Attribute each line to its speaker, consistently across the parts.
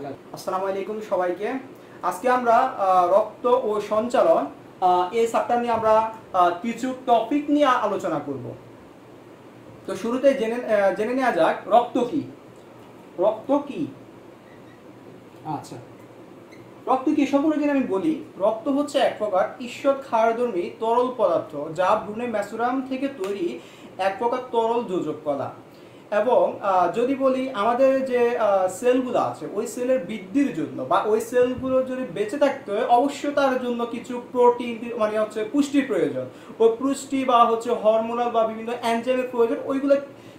Speaker 1: আসসালামু আলাইকুম সবাইকে। আজকে আমরা রক্ত ও সঞ্চালন এই চ্যাপ্টার নিয়ে আমরা কিছু টপিক নিয়ে আলোচনা করব। তো শুরুতে জেনে নেওয়া যাক রক্ত কি। রক্ত কি? আচ্ছা, রক্ত কি সম্পূর্ণ জেনে আমি বলি। রক্ত হচ্ছে এক প্রকার ঈষৎ ক্ষারধর্মী তরল পদার্থ যা ভ্রূণে ম্যাসুরাম থেকে তৈরি এক প্রকার তরল যোজক কলা। এবং যদি বলি আমাদের যে সেলগুলো আছে ওই সেলের বৃদ্ধির জন্য বা ওই সেলগুলো যদি বেঁচে থাকতে হয় অবশ্যই তার জন্য কিছু প্রোটিন মানে হচ্ছে পুষ্টির প্রয়োজন। ওই পুষ্টি বা হচ্ছে হরমোনাল বা বিভিন্ন এনজাইমের প্রয়োজন। ওইগুলো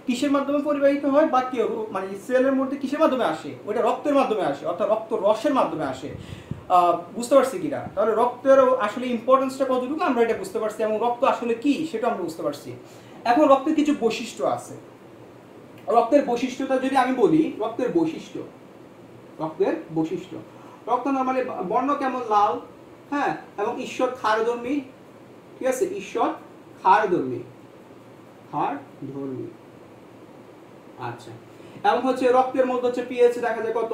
Speaker 1: কিসের মাধ্যমে পরিবাহিত হয় বা কেউ মানে সেলের মধ্যে কিসের মাধ্যমে আসে? ওইটা রক্তের মাধ্যমে আসে, অর্থাৎ রক্ত রসের মাধ্যমে আসে। বুঝতে পারছি কিনা? তাহলে রক্তের আসলে ইম্পর্টেন্সটা কতটুকু আমরা এটা বুঝতে পারছি এবং রক্ত আসলে কি সেটা আমরা বুঝতে পারছি। এখন রক্তের কিছু বৈশিষ্ট্য আছে। রক্তের বৈশিষ্ট্যটা যদি আমি বলি, রক্তের বৈশিষ্ট্য রক্ত নরমালি বর্ণ কেমন লাল, হ্যাঁ, এবং ঈষৎ ক্ষারধর্মী, ঠিক আছে, ঈষৎ ক্ষারধর্মী। আচ্ছা, এবং হচ্ছে রক্তের মধ্যে হচ্ছে পিএইচ দেখা যায় কত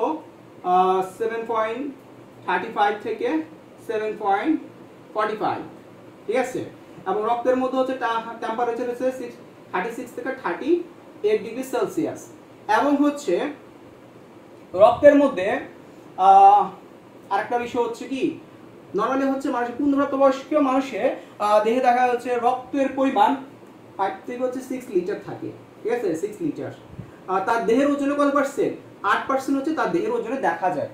Speaker 1: 7.35 থেকে 7.45, ঠিক আছে। এবং রক্তের মধ্যে হচ্ছে টেম্পারেচার হচ্ছে 36 থেকে 38 ডিগ্রি সেলসিয়াস। এবং হচ্ছে রক্তের মধ্যে আরেকটা বিষয় হচ্ছে কি, নরমালি হচ্ছে মানুষের পূর্ণপ্রাপ্তবয়স্ক মানুষের দেহে দেখা যাচ্ছে রক্তের পরিমাণ 5 থেকে হচ্ছে 6 লিটার থাকে, ঠিক আছে, 6 লিটার। তার দেহের ওজনে কত পার্সেন্ট? 8% হচ্ছে তার দেহের ওজনে দেখা যায়।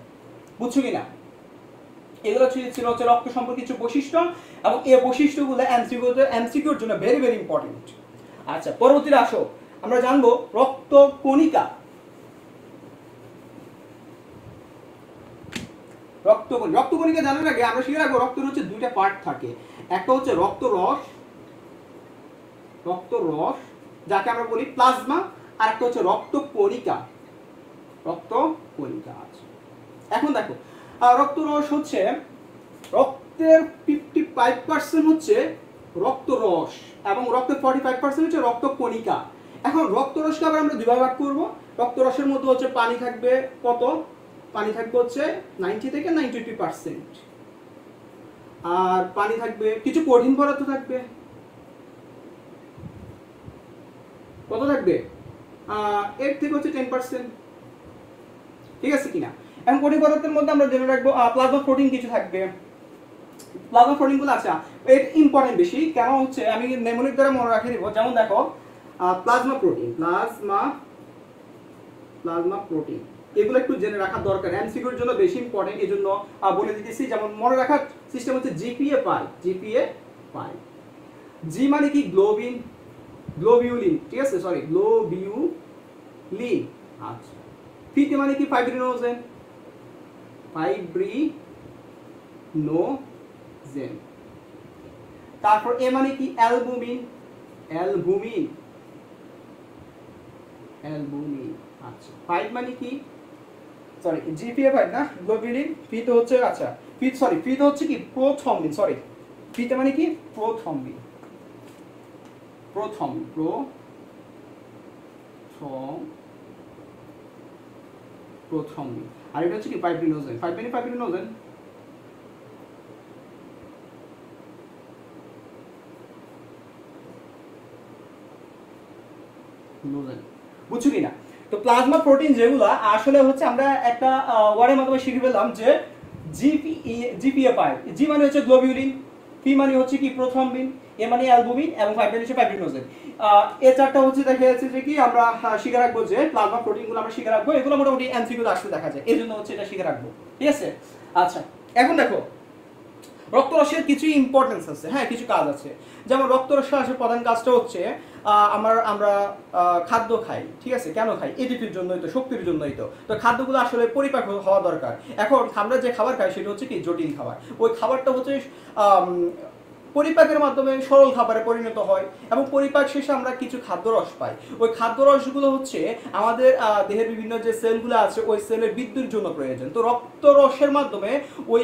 Speaker 1: বুঝছো কিনা? এগুলো ছিল হচ্ছে রক্ত সম্পর্কে কিছু বৈশিষ্ট্য, এবং এই বৈশিষ্ট্যগুলো এমসিকিউর জন্য ভেরি ভেরি ইম্পর্টেন্ট। আচ্ছা, পরবর্তীতে আসো আমরা জানবো রক্ত কণিকা। রক্ত কণিকা জানার আগে আমরা শিখে রাখবো রক্তের হচ্ছে দুইটা পার্ট থাকে। একটা হচ্ছে রক্ত রস যাকে আমরা বলি প্লাজমা, আর একটা হচ্ছে রক্ত কণিকা। আছে। এখন দেখো রক্ত রস হচ্ছে রক্তের 55% হচ্ছে রক্ত রস এবং রক্তের 45% হচ্ছে রক্ত কণিকা। এখন রক্ত রসকে আবার আমরা দুইভাবে ভাগ করব। রক্ত রসের মধ্যে হচ্ছে পানি থাকবে কত? পানি থাকবে হচ্ছে 90 থেকে 92%, আর পানি থাকবে কিছু কঠিন পদার্থ থাকবে। কত থাকবে? 8 থেকে হচ্ছে 10%, ঠিক আছে কিনা? এখন কঠিন পদার্থের মধ্যে আমরা জেনে রাখবো প্লাজমা প্রোটিন কিছু থাকবে। প্লাজমা প্রোটিন গুলো আচ্ছা এটা ইম্পর্টেন্ট বেশি, কেন হচ্ছে আমি নেমোনিক দ্বারা মনে রাখে দিব। যেমন দেখো প্লাজমা প্রোটিন এগুলো একটু জেনে রাখা দরকার, এমসিকিউর জন্য বেশি ইম্পর্টেন্ট, এই জন্য বলে দিতেছি। যেমন মনে রাখার সিস্টেম হচ্ছে জিপিএ পাই। জি মানে কি? গ্লোবিউলিন, ঠিক আছে, সরি গ্লোবিউলিন। আচ্ছা, পিতে মানে কি? ফাইব্রিনোজেন। তারপর এ মানে কি? অ্যালবুমিন। আচ্ছা, 5 মানে কি? সরি জিপিএ 5 না, গ্লোবিউলিন। পি তো হচ্ছে আচ্ছা পি তো হচ্ছে কি? প্রোথ্রম্বিন। সরি, পিতে মানে কি? প্রোথ্রম্বিন। আর এটা হচ্ছে কি? ফাইব্রিনোজেন। 5 মানে ফাইব্রিনোজেন। বুঝছো কিনা? তো প্লাজমা প্রোটিন যেগুলো আসলে হচ্ছে আমরা একটা ওয়ার্ডের মাধ্যমে শিখে পেলাম যে জিপিএ পাই। জি মানে হচ্ছে গ্লোবিউলিন, পি মানে হচ্ছে কি? প্রোথ্রম্বিন, এ মানে অ্যালবুমিন, এবং 5 মানে হচ্ছে ফাইব্রিনোজেন। এই চারটা হচ্ছে দেখা যাচ্ছে যে কি আমরা শিখে রাখবো যে প্লাজমা প্রোটিনগুলো আমরা শিখে রাখবো। এগুলো মোটামুটি এমসিকিউ আসলে দেখা যায়, এই জন্য হচ্ছে এটা শিখে রাখবো, ঠিক আছে। আচ্ছা, এখন দেখো রক্তরসের কিছু ইম্পর্টেন্স আছে, হ্যাঁ, কিছু কাজ আছে। যেমন রক্তরসের আসলে প্রধান কাজটা হচ্ছে আমরা খাদ্য খাই, ঠিক আছে। কেন খাই? এটিপির জন্যই তো, শক্তির জন্যই তো। তো খাদ্যগুলো আসলে পরিপাক হওয়া দরকার। এখন আমরা যে খাবার খাই সেটা হচ্ছে কি? জটিল খাবার। ওই খাবারটা হচ্ছে পরিপাকের মাধ্যমে সরল খাবারে পরিণত হয়, এবং পরিপাক শেষে আমরা কিছু খাদ্যরস পাই। ওই খাদ্যরসগুলো হচ্ছে আমাদের দেহের বিভিন্ন যে সেলগুলো আছে ওই সেলের বৃদ্ধির জন্য প্রয়োজন। তো রক্তরসের মাধ্যমে ওই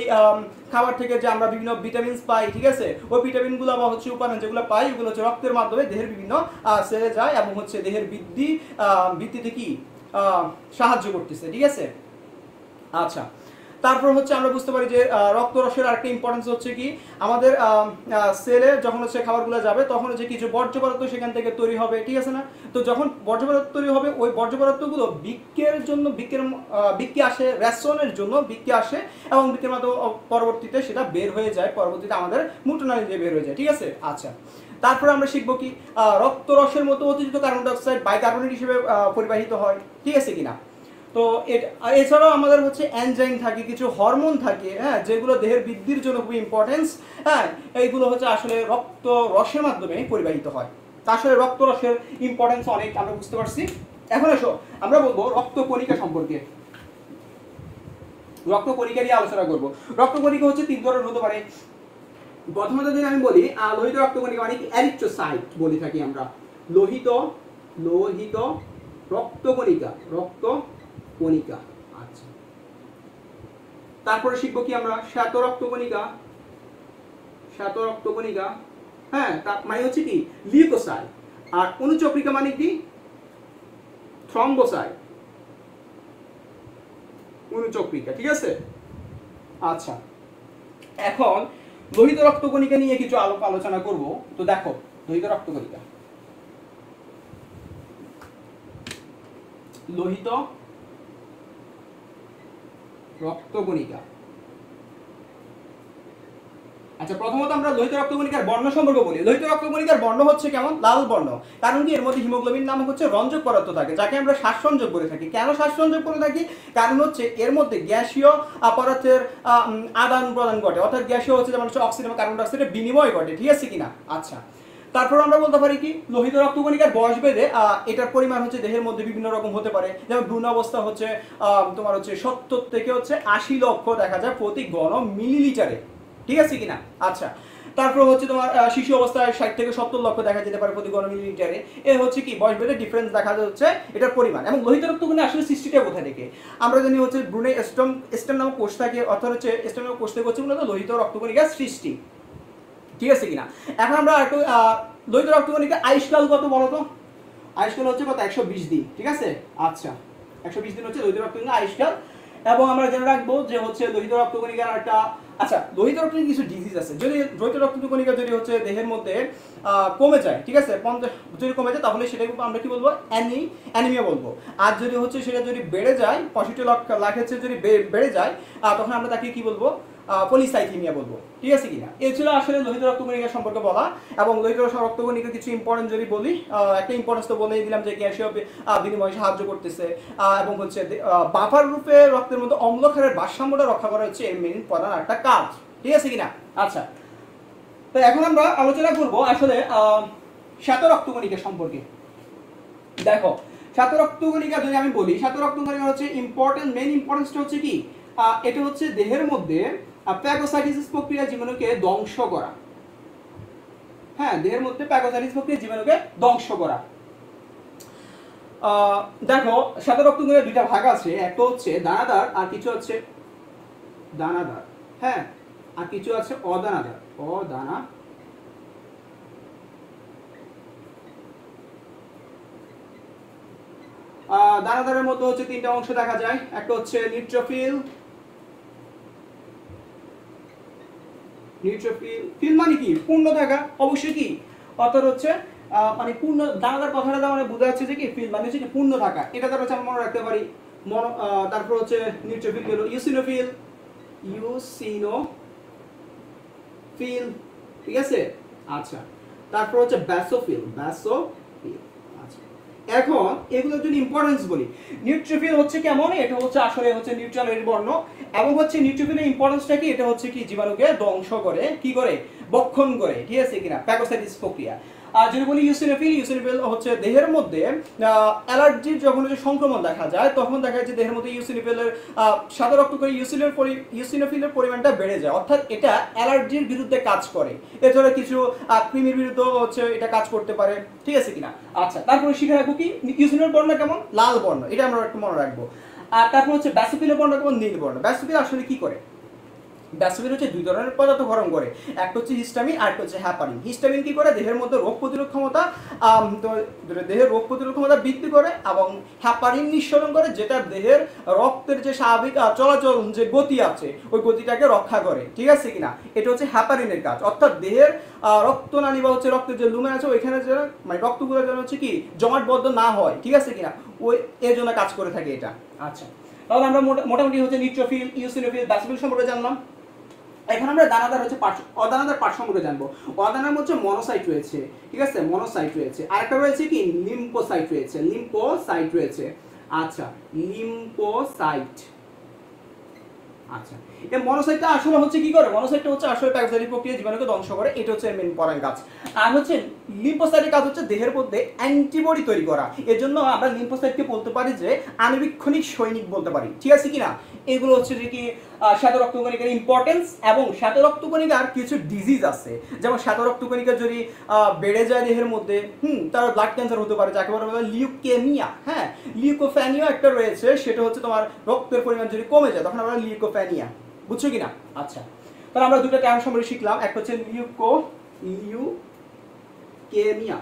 Speaker 1: খাবার থেকে যে আমরা বিভিন্ন ভিটামিনস পাই, ঠিক আছে, ওই ভিটামিনগুলো বা হচ্ছে উপাদান যেগুলো পাই ওগুলো হচ্ছে রক্তের মাধ্যমে দেহের বিভিন্ন সেলে যায় এবং হচ্ছে দেহের বৃদ্ধিতে কি সাহায্য করতেছে, ঠিক আছে। আচ্ছা, তারপর হচ্ছে আমরা বুঝতে পারি যে রক্তরসের আরেকটা ইম্পর্টেন্স হচ্ছে কি, আমাদের সেলে যখন হচ্ছে খাবারগুলো যাবে তখন হচ্ছে কিছু বর্জ্য পদার্থ সেখান থেকে তৈরি হবে, ঠিক আছে না? তো যখন বর্জ্য পদার্থ তৈরি হবে ওই বর্জ্য পদার্থগুলো বৃক্কের জন্য বৃক্কে আসে, রেশনের জন্য বৃক্কে আসে এবং বৃক্কের মাধ্যমে পরবর্তীতে সেটা বের হয়ে যায়, পরবর্তীতে আমাদের মূত্রনালী দিয়ে বের হয়ে যায়, ঠিক আছে? আচ্ছা, তারপরে আমরা শিখবো কি রক্তরসের মতো অতিরিক্ত কার্বন ডাইঅক্সাইড বাইকার্বনেট হিসেবে পরিবাহিত হয়, ঠিক আছে কিনা? তো এছাড়াও আমাদের হচ্ছে এনজাইম থাকে, কিছু হরমোন থাকে, হ্যাঁ, যেগুলো দেহের বৃদ্ধির জন্য খুবই ইম্পর্টেন্স, হ্যাঁ, এইগুলো হচ্ছে আসলে রক্ত রসের মাধ্যমে পরিবাহিত হয়। তা আসলে রক্ত রসের ইম্পর্টেন্স অনেক আমরা বুঝতে পারছি। এখন এসো আমরা বলবো রক্ত কণিকা সম্পর্কে। রক্ত কণিকা নিয়ে আলোচনা করব। রক্ত কণিকা হচ্ছে তিন ধরনের হতে পারে। প্রথমত যদি আমি বলি লোহিত রক্ত কণিকা মানে এরিথ্রোসাইট বলি থাকি আমরা, লোহিত লোহিত রক্ত কণিকা, রক্ত কণিকা। আচ্ছা, তারপরে শিখবো কি আমরা শ্বেত রক্ত কণিকা, শ্বেত রক্ত কণিকা, হ্যাঁ, তার মানে হচ্ছে কি লিউকোসাইট। আর অনুচক্রিকা মানে কি থ্রম্বোসাইট, অনুচক্রিকা, ঠিক আছে? আচ্ছা, এখন লোহিত রক্ত কণিকা নিয়ে কিছু আলোচনা করব। তো দেখো লোহিত রক্ত কণিকা, লোহিত রক্ত কণিকা। আচ্ছা, প্রথমত আমরা লোহিত রক্ত কণিকার বর্ণ সম্পর্কে বলি। লোহিত রক্ত কণিকার বর্ণ হচ্ছে কেমন? লাল বর্ণ। কারণ কি এর মধ্যে হিমোগ্লোবিন নামক হচ্ছে রঞ্জক পদার্থ থাকে, যাকে আমরা শ্বাস সংযোগ করে থাকি। কেন শ্বাস সংযোগ করে থাকি? কারণ হচ্ছে এর মধ্যে গ্যাসীয় পদার্থের আদান প্রদান ঘটে, অর্থাৎ গ্যাসীয় হচ্ছে যেমন হচ্ছে অক্সিজেন এবং কার্বন ডাই অক্সাইডের বিনিময় ঘটে, ঠিক আছে কিনা? আচ্ছা, তারপর আমরা বলতে পারি কি লোহিত রক্ত কণিকার বয়স ভেদে এটার পরিমাণ হচ্ছে দেহের মধ্যে বিভিন্ন রকম হতে পারে। যেমন ভ্রূণ অবস্থা হচ্ছে তোমার হচ্ছে 70 থেকে হচ্ছে 80 লক্ষ দেখা যায় প্রতি ঘন মিলিলিটারে, ঠিক আছে কিনা? আচ্ছা, তারপর হচ্ছে তোমার শিশু অবস্থায় 60 থেকে 70 লক্ষ দেখা যেতে পারে প্রতি ঘন মিলিলিটারে। এ হচ্ছে কি বয়স ভেদে ডিফারেন্স দেখা যাচ্ছে এটার পরিমাণ। এবং লোহিত রক্ত কণিকা আসলে সৃষ্টিটা কোথা থেকে? আমরা জানি হচ্ছে ভ্রূণে স্টেম নামক কোষ থাকে, অর্থাৎ হচ্ছে স্টেম নামক কোষ থেকে হচ্ছে মূলত লোহিত রক্ত কণিকার সৃষ্টি, ঠিক আছে কিনা? এখন আমরা একটু লোহিত রক্ত কণিকা আয়ুষ্কাল কত বলো তো? আয়ুষ্কাল হচ্ছে কত? 120 দিন, ঠিক আছে? আচ্ছা, 120 দিন হচ্ছে লোহিত রক্ত কণিকা আয়ুষ্কাল। এবং আমরা জেনে রাখবো যে হচ্ছে লোহিত রক্ত কণিকার একটা, আচ্ছা, লোহিত রক্ত কণিকার কিছু ডিজিজ আছে। যদি লোহিত রক্ত কণিকা যদি হচ্ছে দেহের মধ্যে কমে যায়, ঠিক আছে, 50 যদি কমে যায় তাহলে সেটাকে আমরা কি বলবো? অ্যানিমিয়া বলবো। আর যদি হচ্ছে সেটা যদি বেড়ে যায় 65 লাখের চেয়ে যদি বেড়ে যায় তখন আমরা তাকে কি বলবো? পলিসাইথেমিয়া বলবো, ঠিক আছে কিনা? এই ছিল আসলে লোহিত রক্ত কণিকা সম্পর্কে বলা। এবং লোহিত রক্ত কণিকা কিছু ইম্পর্টেন্ট যদি বলি, একটা ইম্পর্টেন্স তো বলেই দিলাম যে গ্যাসীয় বিনিময়ে সাহায্য করতেছে, এবং হচ্ছে বাফার রূপে রক্তের মধ্যে অম্লক্ষারের ভারসাম্যটা রক্ষা করা হচ্ছে এর মেইন প্রধান একটা কাজ, ঠিক আছে কিনা? আচ্ছা, তো এখন আমরা আলোচনা করব আসলে শ্বেত রক্ত কণিকা সম্পর্কে। দেখো শ্বেত রক্ত কণিকা যদি আমি বলি, শ্বেত রক্ত কণিকা হচ্ছে মেইন ইম্পর্টেন্সটা হচ্ছে কি এটা হচ্ছে দেহের মধ্যে প্যাগোসাইটোসিস প্রক্রিয়া জীবাণুকে ধ্বংস করা, হ্যাঁ, দেহের মধ্যে প্যাগোসাইটোসিস প্রক্রিয়া জীবাণুকে ধ্বংস করা। দেখো শ্বেত রক্ত কণিকার দুইটা ভাগ আছে, একটা হচ্ছে দানাদার আর কিছু হচ্ছে দানাদার, হ্যাঁ, আর কিছু আছে অদানাদার, দানাদারের মধ্যে হচ্ছে তিনটা অংশ দেখা যায়। একটা হচ্ছে নিউট্রোফিল, ফিল মানে কি পূর্ণ থাকা, অবশ্যই কি অর্থাৎ হচ্ছে মানে পূর্ণ, দানাদার কথাটা মানে বোঝা যাচ্ছে যে কি ফিল মানে হচ্ছে কি পূর্ণ থাকা, এটা দ্বারা হচ্ছে আমরা মনে রাখতে পারি। তারপর হচ্ছে নিউট্রোফিল হলো ইউসিনোফিল, ঠিক আছে? আচ্ছা, তারপর হচ্ছে ব্যাসোফিল। আচ্ছা, এখন এগুলোর জন্য ইম্পর্টেন্স বলি। নিউট্রোফিল হচ্ছে কেমন? এটা হচ্ছে আসলে হচ্ছে নিউট্রাল এর বর্ণ, এবং হচ্ছে নিউট্রোফিলের ইম্পর্টেন্সটা কি? এটা হচ্ছে কি জীবাণুকে ধ্বংস করে, কি করে? ভক্ষণ করে, ঠিক আছে কিনা? প্যাগোসাইটোসিস প্রক্রিয়া। আর যদি বলি ইউসিনোফিল হচ্ছে দেহের মধ্যে অ্যালার্জির যখন হচ্ছে সংক্রমণ দেখা যায় তখন দেখা যায় যে দেহের মধ্যে ইউসিনোফিলের সাদা রক্ত করে ইউসিনোফিলের পরিমাণটা বেড়ে যায়, অর্থাৎ এটা অ্যালার্জির বিরুদ্ধে কাজ করে। এছাড়া কিছু কৃমির বিরুদ্ধে হচ্ছে এটা কাজ করতে পারে, ঠিক আছে কিনা? আচ্ছা, তারপরে শিখে রাখবো কি ইউসিনোফিলের বর্ণ কেমন? লাল বর্ণ, এটা আমরা একটু মনে রাখবো। আর তারপর হচ্ছে ব্যাসোফিলের বর্ণ কেমন? নীল বর্ণ। ব্যাসোফিল আসলে কি করে? ব্যাসোফিল হচ্ছে দুই ধরনের পদার্থ ক্ষরণ করে, একটা হচ্ছে হিস্টামিন আর একটা হচ্ছে হ্যাপারিন। হিস্টামিন কি করে, দেহের মধ্যে রোগ প্রতিরোধ ক্ষমতা দেহের রোগ প্রতিরোধ ক্ষমতা বৃদ্ধি করে, এবং হ্যাপারিন নিঃসরণ করে, যেটা দেহের রক্তের যে স্বাভাবিক চলাচল যে গতি আছে ওই গতিটাকে রক্ষা করে, ঠিক আছে কিনা। এটা হচ্ছে হ্যাপারিনের কাজ, অর্থাৎ দেহের রক্তনালী বা হচ্ছে রক্তের যে লুমেন আছে ওইখানে যেন মানে রক্তগুলো যেন হচ্ছে কি জমাটবদ্ধ না হয়, ঠিক আছে কিনা, ওই এর জন্য কাজ করে থাকে এটা। আচ্ছা, তাহলে আমরা মোটামুটি হচ্ছে নিউট্রোফিল, ইওসিনোফিল, ব্যাসোফিল সম্পর্কে জানলাম। এখন আমরা দানাদার হচ্ছে অদানাদার পার্ট সম্পর্কে জানবো। অদানার মধ্যে মনোসাইট রয়েছে, ঠিক আছে, মনোসাইট রয়েছে, আরেকটা রয়েছে কি লিম্ফোসাইট রয়েছে, লিম্ফোসাইট রয়েছে। আচ্ছা, লিম্ফোসাইট। আচ্ছা, এই মনোসাইটটা আসলে হচ্ছে কি করে, মনোসাইটটা হচ্ছে আসলে প্যাগোসাইটিক প্রক্রিয়া জীবাণুকে ধ্বংস করে, এটা হচ্ছে মেইন প্রধান কাজ। আর হচ্ছে লিম্ফোসাইটের কাজ হচ্ছে দেহের মধ্যে অ্যান্টিবডি তৈরি করা, এর জন্য আমরা লিম্ফোসাইটকে বলতে পারি যে আণুবীক্ষণিক সৈনিক বলতে পারি, ঠিক আছে কিনা। এগুলো হচ্ছে যে কি শ্বেত রক্তকণিকার ইম্পর্টেন্স, এবং শ্বেত রক্তকণিকার কিছু ডিজিজ আছে, যেমন শ্বেত রক্তকণিকা যদি বেড়ে যায় দেহের মধ্যে তার ব্লাড ক্যান্সার হতে পারে, যাকে বলা হয় লিউকেমিয়া। হ্যাঁ, লিউকোফ্যানিয়া একটা রয়েছে, সেটা হচ্ছে তোমার রক্তের পরিমাণ যদি কমে যায় তখন আমরা লিউকোফ্যানিয়া, বুঝছো কিনা। আচ্ছা, তাহলে আমরা দুটো টার্ম সম্পর্কে শিখলাম, একটা হচ্ছে লিউকেমিয়া,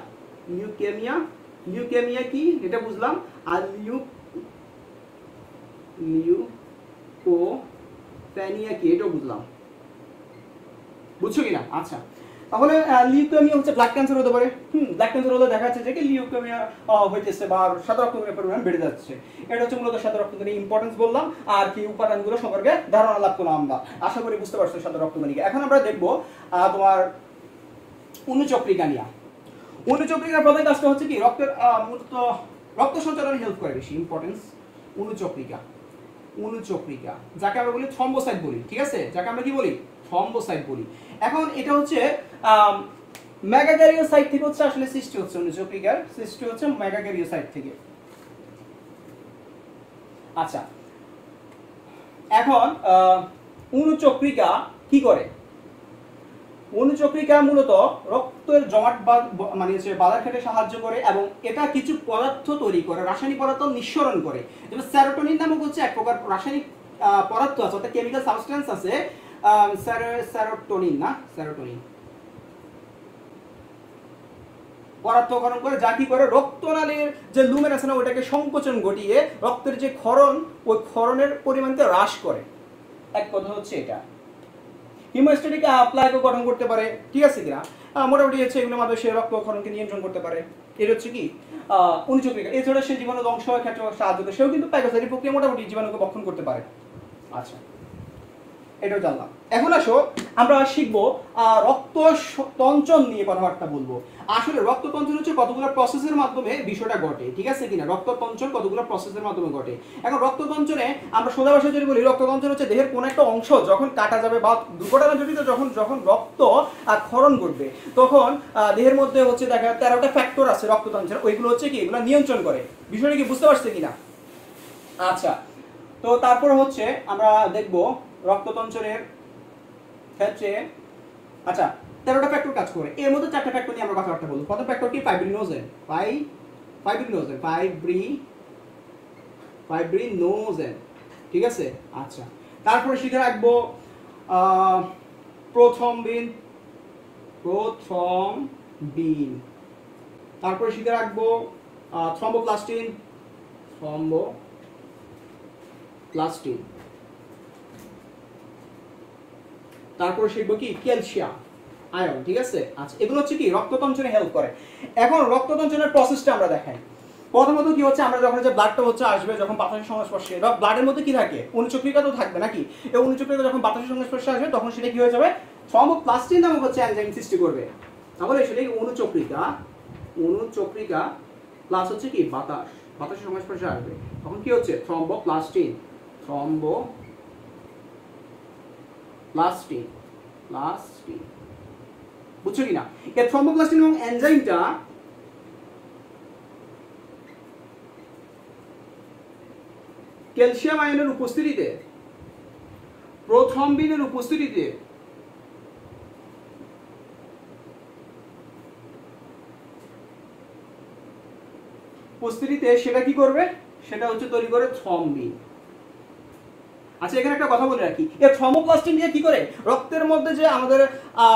Speaker 1: লিউকেমিয়া, লিউকেমিয়া কি এটা বুঝলাম, আর লিউকোফ্যানিয়া কি এটাও বুঝলাম, বুঝছো কিনা। আচ্ছা, তাহলে লিউকেমিয়া হচ্ছে ব্লাড ক্যান্সার হতে পারে। ব্লাড ক্যান্সার হলে দেখা যাচ্ছে যে কি লিউকেমিয়া হইতেছে বা শ্বেত রক্তকণিকার পরিমাণ বেড়ে যাচ্ছে। এটা হচ্ছে মূলত শ্বেত রক্তকণিকার ইম্পর্টেন্স বললাম, আর কি উপাদানগুলো সম্পর্কে ধারণা লাভ করলাম আমরা। আশা করি বুঝতে পারছো শ্বেত রক্তকণিকা। এখন আমরা দেখবো তোমার অনুচক্রিকা নিয়ে। অনুচক্রিকার প্রধান কাজটা হচ্ছে কি রক্তের মূলত রক্ত সঞ্চালনে হেল্প করে বেশি, ইম্পর্টেন্স অনুচক্রিকা। অনুচক্রিকা যাকে আমরা বলি থ্রম্বোসাইট বলি, ঠিক আছে, যাকে আমরা কি বলি থ্রম্বোসাইট বলি। এখন এটা হচ্ছে মেগাক্যারিওসাইট থেকে হচ্ছে আসলে সৃষ্টি হচ্ছে, অনুচক্রিকার সৃষ্টি হচ্ছে মেগাক্যারিওসাইট থেকে। আচ্ছা, এখন অনুচক্রিকা কি করে, অনুচক্রিকা মূলত রক্তের জমাট মানে বাধার ক্ষেত্রে সাহায্য করে, এবং এটা কিছু পদার্থ তৈরি করে, রাসায়নিক পদার্থ নিঃসরণ করে। যেমন সেরোটোনিন নামক হচ্ছে এক প্রকার রাসায়নিক পদার্থ আছে, অর্থাৎ কেমিক্যাল সাবস্টেন্স আছে, সেরোটোনিন না, সেরোটোনিন পদার্থকরণ করে, যা কি করে রক্তনালীর যে লুমেন আছে না ওটাকে সংকোচন ঘটিয়ে রক্তের যে ক্ষরণ ওই ক্ষরণের পরিমাণকে হ্রাস করে। এক কথা হচ্ছে এটা। হিমোস্ট্যাটিক প্লাগও গঠন করতে পারে, ঠিক আছে কিনা, মোটামুটি হচ্ছে এগুলোর মাধ্যমে সে রক্তক্ষরণকে নিয়ন্ত্রণ করতে পারে। এটা হচ্ছে কি অনুচক্রিকা। এছাড়া সে জীবাণু ধ্বংস হওয়ার ক্ষেত্রে সাহায্য করে, সেও কিন্তু প্যাগোসাইটিক প্রক্রিয়া মোটামুটি জীবাণুকে ভক্ষণ করতে পারে। আচ্ছা, এটাও জানলাম। এখন আসো আমরা শিখবো রক্ততঞ্চন নিয়ে কথাবার্তা বলবো। আসলে রক্ততঞ্চন হচ্ছে কতগুলো প্রসেসের মাধ্যমে বিষয়টা ঘটে, ঠিক আছে কিনা, রক্ততঞ্চন কতগুলো প্রসেসের মাধ্যমে ঘটে। এখন রক্ততঞ্চনে আমরা সোজা ভাষায় যদি বলি, রক্ততঞ্চন হচ্ছে দেহের কোনো একটা অংশ যখন কাটা যাবে বা দুর্ঘটনা জড়িত যখন রক্ত ক্ষরণ ঘটবে, তখন দেহের মধ্যে হচ্ছে দেখা 13টা ফ্যাক্টর আছে রক্ততঞ্চন, ওইগুলো হচ্ছে কি এগুলো নিয়ন্ত্রণ করে। বিষয়টা কি বুঝতে পারছে কিনা। আচ্ছা, তো তারপর হচ্ছে আমরা দেখবো রক্ততঞ্চনের ক্ষেত্রে আচ্ছা 13টা ফ্যাক্টর কাজ করে, এর মধ্যে 4টা ফ্যাক্টর নিয়ে আমরা কথাবার্তা বলবো। প্রথম ফ্যাক্টর কি ফাইব্রিনোজেন, ফাইব্রিনোজেন, ঠিক আছে। আচ্ছা, তারপরে শিখে রাখবো প্রথমবিন, তারপরে শিখে রাখবো থ্রম্বোপ্লাস্টিন, তারপরে শিখবো কি ক্যালসিয়াম আয়ন, ঠিক আছে। আচ্ছা, এগুলো হচ্ছে কি রক্ততঞ্চনে হেল্প করে। এখন রক্ততঞ্চনের প্রসেসটা আমরা দেখাই। প্রথমত কি হচ্ছে, আমরা যখন যে ব্লাডটা হচ্ছে আসবে, যখন বাতাসের সংস্পর্শে, ব্লাডের মধ্যে কি থাকে অনুচক্রিকা তো থাকবে নাকি, এই অনুচক্রিকা যখন বাতাসের সংস্পর্শে আসবে তখন সেটা কি হয়ে যাবে, থ্রম্বোপ্লাস্টিন নামক হচ্ছে এনজাইম সৃষ্টি করবে। তাহলে সেটা কি অনুচক্রিকা প্লাস হচ্ছে কি বাতাসের সংস্পর্শে আসবে, তখন কি হচ্ছে থ্রম্বোপ্লাস্টিন, বুঝছো কিনা। এই থ্রম্বোপ্লাস্টিন এবং এনজাইমটা ক্যালসিয়াম আয়নের উপস্থিতিতে, প্রথমবিনের উপস্থিতিতে সেটা কি করবে, সেটা হচ্ছে তৈরি করে থ্রম্বিন। আচ্ছা, এখানে একটা কথা বলে রাখি, এই থ্রম্বোপ্লাস্টিন দিয়ে কি করে রক্তের মধ্যে যে আমাদের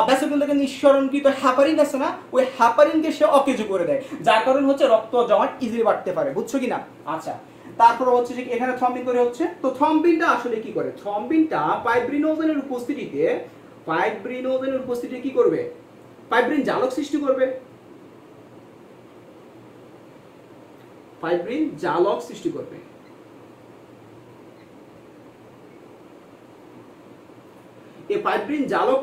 Speaker 1: ভেসিকল থেকে নিঃসরণকৃত হ্যাপারিন আছে না, ওই হ্যাপারিনকে সে অকেজো করে দেয়, যার কারণে হচ্ছে রক্ত জমাট ইজিলি বাড়তে পারে, বুঝছো কিনা? আচ্ছা, তারপর হচ্ছে যে এখানে থ্রম্বিন করে হচ্ছে, তো থ্রম্বিনটা আসলে কি করে? থ্রম্বিনটা ফাইব্রিনোজেনের উপস্থিতিতে কি করবে? ফাইব্রিন জালক সৃষ্টি করবে, ফাইব্রিন জালক সৃষ্টি করবে। এই ফাইব্রিন জালক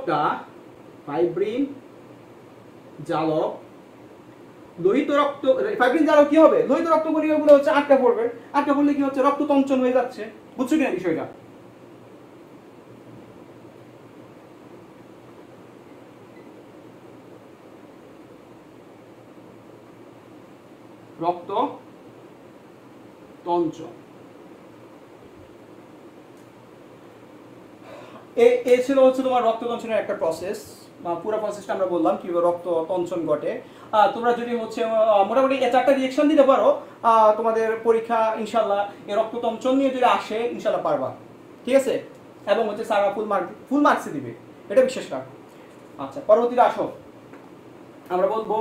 Speaker 1: লোহিত রক্ত, ফাইব্রিন জালক কি হবে? লোহিত রক্ত কণিকাগুলো হচ্ছে আটকা পড়বে, আটকা পড়লে কি হচ্ছে? রক্ত তঞ্চন হয়ে যাচ্ছে, বুঝছো কিনা বিষয়টা? রক্ত তঞ্চন, এই ছিল হচ্ছে তোমার রক্ত তঞ্চনের একটা প্রসেস, পুরো প্রসেসটা আমরা বললাম কিভাবে রক্ত তঞ্চন ঘটে। তোমরা যদি হচ্ছে মোটামুটি এই চারটা রিঅ্যাকশন দিতে পারো, তোমাদের পরীক্ষা ইনশাল্লাহ এই রক্ত তঞ্চন নিয়ে যদি আসে ইনশাল্লাহ পারবা, ঠিক আছে? এবং হচ্ছে স্যাররা ফুল মার্কসই দিবে, এটা বিশ্বাস রাখো। আচ্ছা, পরবর্তীতে আসো, আমরা বলবো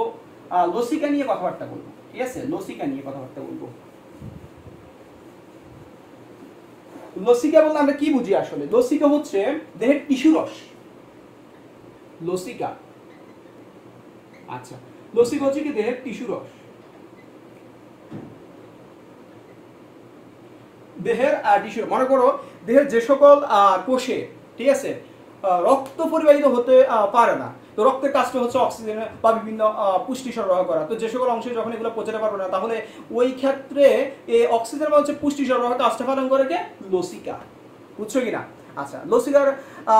Speaker 1: লসিকা নিয়ে কথাবার্তা বলবো, ঠিক আছে? লসিকা নিয়ে কথাবার্তা বলবো। লসিকা বলতে আমরা কি বুঝি আসলে? লসিকা হচ্ছে দেহের টিস্যু রস, লসিকা। আচ্ছা, লসিকা হচ্ছে কি দেহের টিস্যু রস, দেহের টিস্যু। মনে করো দেহের যে সকল কোষে, ঠিক আছে, রক্ত পরিবাহিত হতে পারে না, তো রক্তের কাজটা হচ্ছে অক্সিজেন বা বিভিন্ন পুষ্টি সরবরাহ করা, তো যে সকল অংশে যখন এগুলো পৌঁছাতে পারবে না, তাহলে ওই ক্ষেত্রে এই অক্সিজেন বা হচ্ছে পুষ্টি সরবরাহ কাজটা পালন করে কে? লসিকা, বুঝছো কিনা? আচ্ছা, লসিকার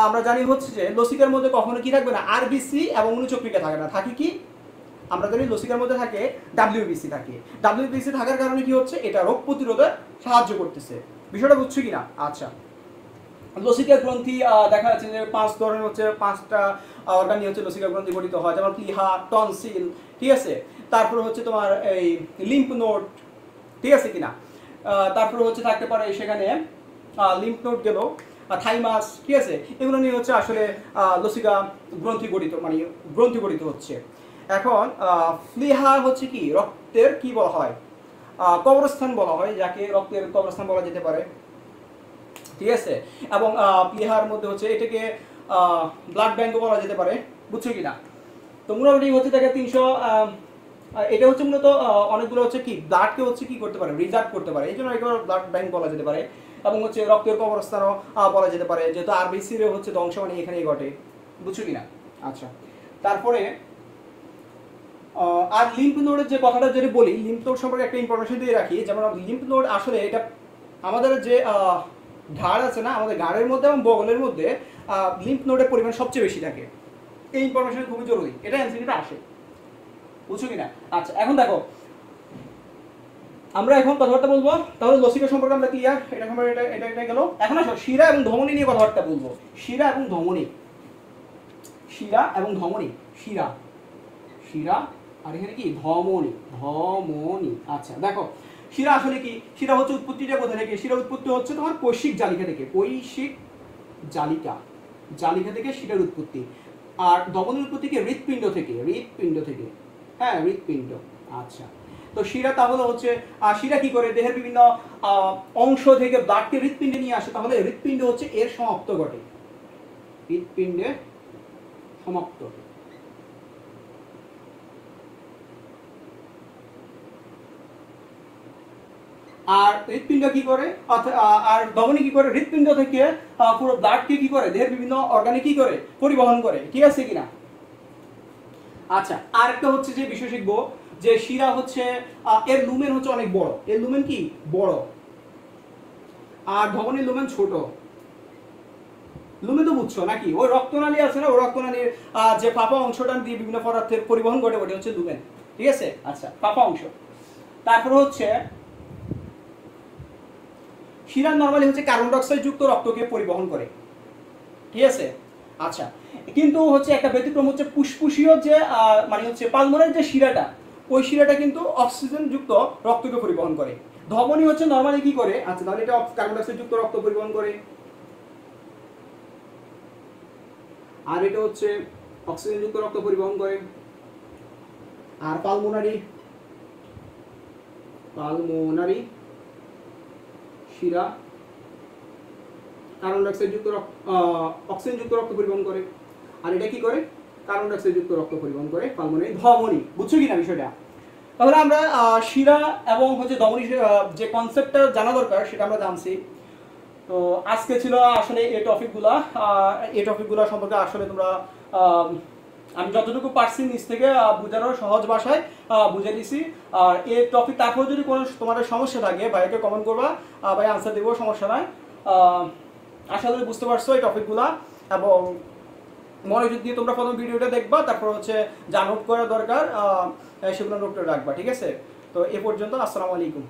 Speaker 1: আমরা জানি হচ্ছে যে লসিকার মধ্যে কখনো কি থাকবে না? আরবিসি এবং অনুচক্রিকা থাকে না, থাকে কি? আমরা জানি লসিকার মধ্যে থাকে ডাব্লিউবিসি থাকে। ডাব্লিউবিসি থাকার কারণে কি হচ্ছে? এটা রোগ প্রতিরোধে সাহায্য করতেছে, বিষয়টা বুঝছো কিনা? আচ্ছা, লসিকা গ্রন্থি দেখা যাচ্ছে যে 5 ধরনের হচ্ছে, 5টা অর্গান নিয়ে হচ্ছে লসিকা গ্রন্থি গঠিত হয়, যেমন প্লিহা, টনসিল, ঠিক আছে? তারপর হচ্ছে তোমার এই লিম্ফ নোড, ঠিক আছে কিনা? তারপর হচ্ছে থাকতে পারে সেখানে লিম্ফ নোড গেল, থাইমাস, ঠিক আছে? এগুলো নিয়ে হচ্ছে আসলে লসিকা গ্রন্থি গঠিত হচ্ছে। এখন প্লিহা হচ্ছে কি? রক্তের কি বলা হয়? কবরস্থান বলা হয়, যাকে রক্তের কবরস্থান বলা যেতে পারে, ঠিক আছে? এবং প্লিহার মধ্যে হচ্ছে এটাকে ব্লাড ব্যাংকও বলা যেতে পারে, বুঝছো কিনা? তো মোটামুটি হচ্ছে দেখে 300, এটা হচ্ছে মূলত অনেকগুলো হচ্ছে কি ব্লাডকে হচ্ছে কি করতে পারে? রিজার্ভ করতে পারে, এই জন্য এটা ব্লাড ব্যাংক বলা যেতে পারে। এবং হচ্ছে রক্তের কবরস্থানও বলা যেতে পারে, যেহেতু আরবিসির হচ্ছে ধ্বংস মানে এখানেই ঘটে, বুঝছো কিনা? আচ্ছা, তারপরে আর লিম্ফ নোডের যে কথাটা যদি বলি, লিম্ফ নোড সম্পর্কে একটা ইনফরমেশন দিয়ে রাখি, যেমন লিম্ফ নোড আসলে এটা আমাদের যে ঘাড় আছে না, আমাদের ঘাড়ের মধ্যে এবং বগলের মধ্যে লিম্ফ নোডের পরিমাণ সবচেয়ে বেশি থাকে। এই ইনফরমেশন খুবই জরুরি, এটা এমসিকিউতে আসে, বুঝছো কিনা? আচ্ছা, এখন দেখো আমরা এখন কথাবার্তা বলবো, তাহলে লসিকা সম্পর্কে আমরা ক্লিয়ার, এটা সম্পর্কে এটা গেল। এখন আসো শিরা এবং ধমনী নিয়ে কথাবার্তা বলবো। শিরা এবং ধমনী, শিরা আর এখানে কি? ধমনী। আচ্ছা, দেখো শিরা আসলে কি? শিরা হচ্ছে উৎপত্তিটা কোথা থেকে? শিরা উৎপত্তি হচ্ছে তোমার কৈশিক জালিকা থেকে, জালিকা থেকে শিরার উৎপত্তি। আর ধমনীর উৎপত্তি কি? হৃৎপিণ্ড থেকে, হ্যাঁ, হৃৎপিণ্ড। আচ্ছা, তো শিরা তাহলে হচ্ছে শিরা কি করে? দেহের বিভিন্ন অংশ থেকে ব্লাডকে হৃৎপিণ্ডে নিয়ে আসে, তাহলে হৃৎপিণ্ড হচ্ছে এর সমাপ্ত ঘটে, হৃৎপিণ্ডে সমাপ্ত। আর হৃৎপিণ্ড কি করে? আর ধমনী কি করে? হৃৎপিণ্ড থেকে পুরো ব্লাডকে কি করে? দেহের বিভিন্ন অর্গানে কি করে? পরিবহন করে, ঠিক আছে কিনা? আচ্ছা, আর একটা হচ্ছে যে বিষয় শিখবো যে শিরা হচ্ছে এর লুমেন হচ্ছে অনেক বড়, এর লুমেন কি? বড়। আর ধমনীর লুমেন ছোট। লুমেন তো বুঝছো নাকি? ওই রক্তনালী আছে না, ওই রক্তনালীর যে ফাঁপা অংশটা দিয়ে বিভিন্ন পদার্থের পরিবহন ঘটে, ওটা হচ্ছে লুমেন, ঠিক আছে? আচ্ছা, ফাঁপা অংশ। তারপর হচ্ছে শিরা নরমালি হচ্ছে কার্বন ডাইঅক্সাইড যুক্ত রক্তকে পরিবহন করে, ঠিক আছে? আচ্ছা, কিন্তু হচ্ছে একটা ব্যতিক্রম হচ্ছে ফুসফুসীয় যে মানে হচ্ছে পালমোনারি যে শিরাটা, ওই শিরাটা কিন্তু অক্সিজেন যুক্ত রক্তকে পরিবহন করে। ধমনী হচ্ছে নরমালি কি করে? আচ্ছা, তাহলে এটা কার্বন ডাইঅক্সাইড যুক্ত রক্ত পরিবহন করে, আর এটা হচ্ছে অক্সিজেনযুক্ত রক্ত পরিবহন করে। আর পালমোনারি শিরা কার্বন ডাইঅক্সাইড যুক্ত অক্সিজেন যুক্ত রক্ত পরিবহন করে। আর এটা কি করে? কার্বন ডাইঅক্সাইড যুক্ত রক্ত পরিবহন করে পালমোনারি ধমনী। বুঝছো কিনা বিষয়টা? তাহলে আমরা শিরা এবং হচ্ছে ধমনী যে কনসেপ্টটা জানা দরকার সেটা আমরা জানছি। তো আজকে ছিল আসলে এই টপিকগুলো সম্পর্কে আসলে তোমরা আমি যতটুকু পারছি নিজ থেকে বোঝানোর সহজ ভাষায় বুঝে দিছি। আর এই টপিক তারপর যদি কোনো তোমাদের সমস্যা থাকে ভাইকে কমেন্ট করবা, ভাই আনসার দেবো, সমস্যা নাই। আশা করি বুঝতে পারছো এই টপিকগুলো, এবং মনোযোগ দিয়ে তোমরা প্রথম ভিডিওটা দেখবা, তারপর হচ্ছে যা নোট করা দরকার সেগুলো নোট করে রাখবা, ঠিক আছে? তো এ পর্যন্ত, আসসালামু আলাইকুম।